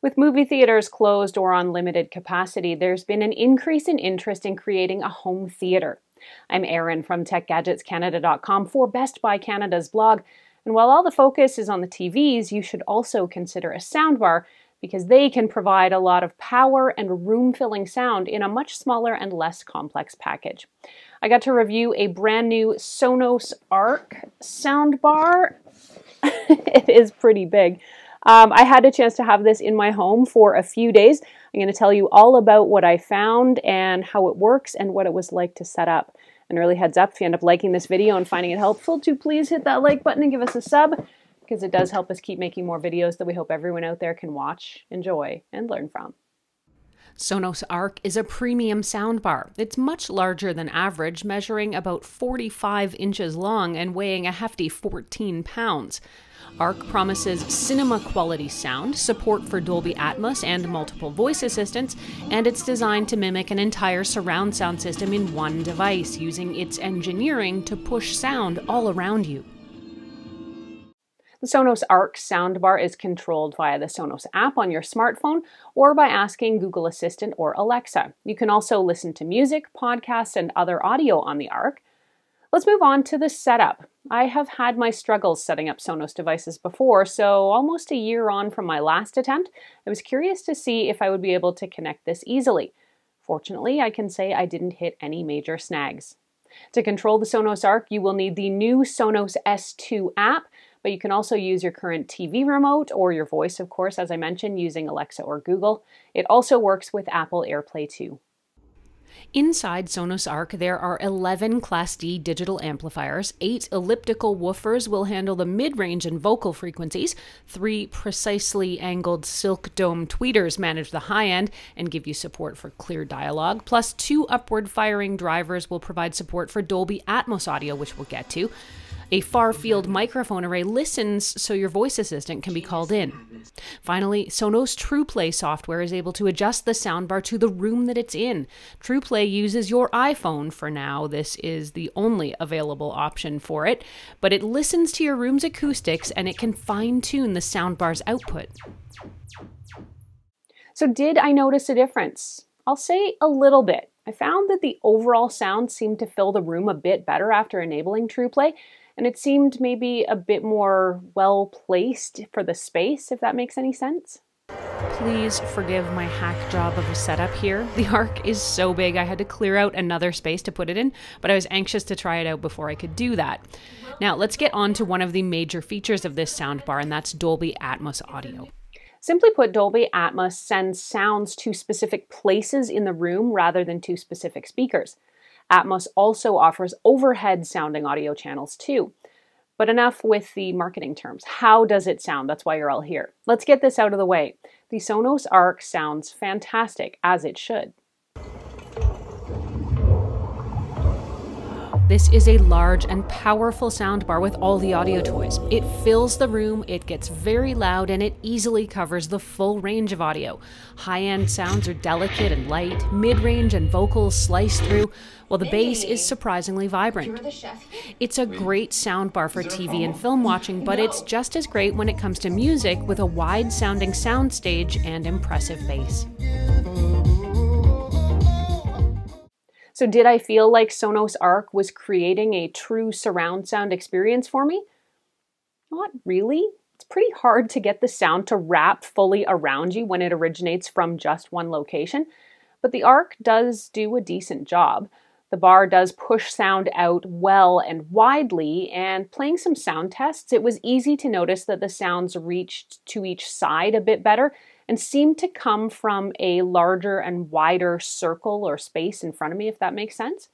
With movie theaters closed or on limited capacity, there's been an increase in interest in creating a home theater. I'm Erin from TechGadgetsCanada.com for Best Buy Canada's blog, and while all the focus is on the TVs, you should also consider a soundbar because they can provide a lot of power and room-filling sound in a much smaller and less complex package. I got to review a brand new Sonos Arc soundbar. It is pretty big. I had a chance to have this in my home for a few days. I'm going to tell you all about what I found and how it works and what it was like to set up. An early heads up, if you end up liking this video and finding it helpful, to please hit that like button and give us a sub, because it does help us keep making more videos that we hope everyone out there can watch, enjoy, and learn from. Sonos Arc is a premium soundbar. It's much larger than average, measuring about 45 inches long and weighing a hefty 14 pounds. Arc promises cinema-quality sound, support for Dolby Atmos and multiple voice assistants, and it's designed to mimic an entire surround sound system in one device, using its engineering to push sound all around you. The Sonos Arc soundbar is controlled via the Sonos app on your smartphone or by asking Google Assistant or Alexa. You can also listen to music, podcasts, and other audio on the Arc. Let's move on to the setup. I have had my struggles setting up Sonos devices before, so almost a year on from my last attempt, I was curious to see if I would be able to connect this easily. Fortunately, I can say I didn't hit any major snags. To control the Sonos Arc, you will need the new Sonos S2 app, but you can also use your current TV remote or your voice, of course, as I mentioned, using Alexa or Google. It also works with Apple AirPlay too. Inside Sonos Arc, there are 11 Class D digital amplifiers, 8 elliptical woofers will handle the mid-range and vocal frequencies, 3 precisely angled silk dome tweeters manage the high end and give you support for clear dialogue, plus 2 upward firing drivers will provide support for Dolby Atmos audio, which we'll get to. A far-field microphone array listens so your voice assistant can be called in. Finally, Sonos TruePlay software is able to adjust the soundbar to the room that it's in. TruePlay uses your iPhone for now. This is the only available option for it, but it listens to your room's acoustics and it can fine-tune the soundbar's output. So did I notice a difference? I'll say a little bit. I found that the overall sound seemed to fill the room a bit better after enabling TruePlay, and it seemed maybe a bit more well-placed for the space, if that makes any sense. Please forgive my hack job of a setup here. The Arc is so big I had to clear out another space to put it in, but I was anxious to try it out before I could do that. Now let's get on to one of the major features of this soundbar, and that's Dolby Atmos audio. Simply put, Dolby Atmos sends sounds to specific places in the room rather than to specific speakers. Atmos also offers overhead sounding audio channels too. But enough with the marketing terms. How does it sound? That's why you're all here. Let's get this out of the way. The Sonos Arc sounds fantastic, as it should. This is a large and powerful soundbar with all the audio toys. It fills the room, it gets very loud, and it easily covers the full range of audio. High-end sounds are delicate and light, mid-range and vocals slice through, while the bass is surprisingly vibrant. It's a great soundbar for TV and film watching, but it's just as great when it comes to music with a wide-sounding soundstage and impressive bass. So did I feel like Sonos Arc was creating a true surround sound experience for me? Not really. It's pretty hard to get the sound to wrap fully around you when it originates from just one location, but the Arc does do a decent job. The bar does push sound out well and widely, and playing some sound tests, it was easy to notice that the sounds reached to each side a bit better and seemed to come from a larger and wider circle or space in front of me, if that makes sense.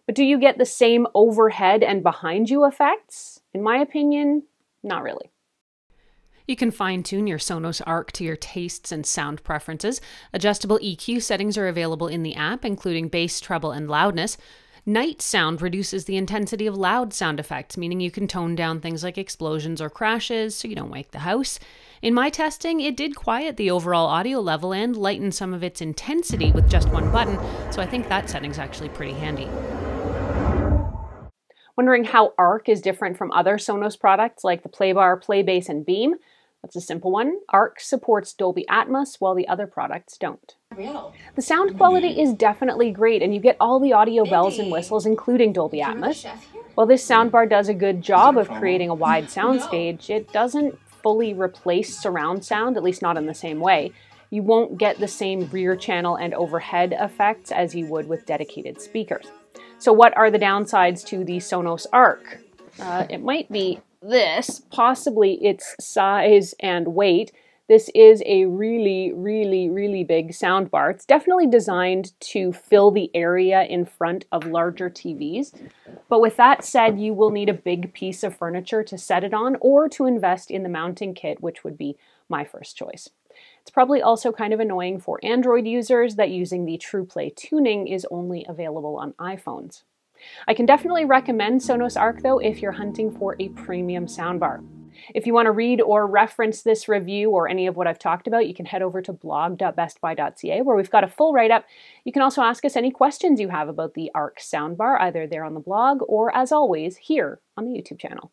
But do you get the same overhead and behind you effects? In my opinion, not really. You can fine-tune your Sonos Arc to your tastes and sound preferences. Adjustable EQ settings are available in the app, including bass, treble, and loudness. Night sound reduces the intensity of loud sound effects, meaning you can tone down things like explosions or crashes so you don't wake the house. In my testing, it did quiet the overall audio level and lighten some of its intensity with just one button, so I think that setting's actually pretty handy. Wondering how Arc is different from other Sonos products like the Playbar, Playbase, and Beam? That's a simple one. Arc supports Dolby Atmos while the other products don't. The sound quality is definitely great, and you get all the audio bells and whistles, including Dolby Atmos. While this soundbar does a good job of creating a wide soundstage, it doesn't fully replace surround sound, at least not in the same way. You won't get the same rear channel and overhead effects as you would with dedicated speakers. So what are the downsides to the Sonos Arc? It might be this, possibly its size and weight. This is a really, really, really big soundbar. It's definitely designed to fill the area in front of larger TVs. But with that said, you will need a big piece of furniture to set it on or to invest in the mounting kit, which would be my first choice. It's probably also kind of annoying for Android users that using the TruePlay tuning is only available on iPhones. I can definitely recommend Sonos Arc though if you're hunting for a premium soundbar. If you want to read or reference this review or any of what I've talked about, you can head over to blog.bestbuy.ca where we've got a full write-up. You can also ask us any questions you have about the Arc soundbar, either there on the blog or, as always, here on the YouTube channel.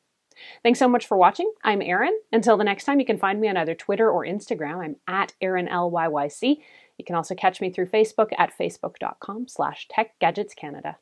Thanks so much for watching. I'm Erin. Until the next time, you can find me on either Twitter or Instagram. I'm at ErinLYYC. You can also catch me through Facebook at facebook.com/TechGadgetsCanada.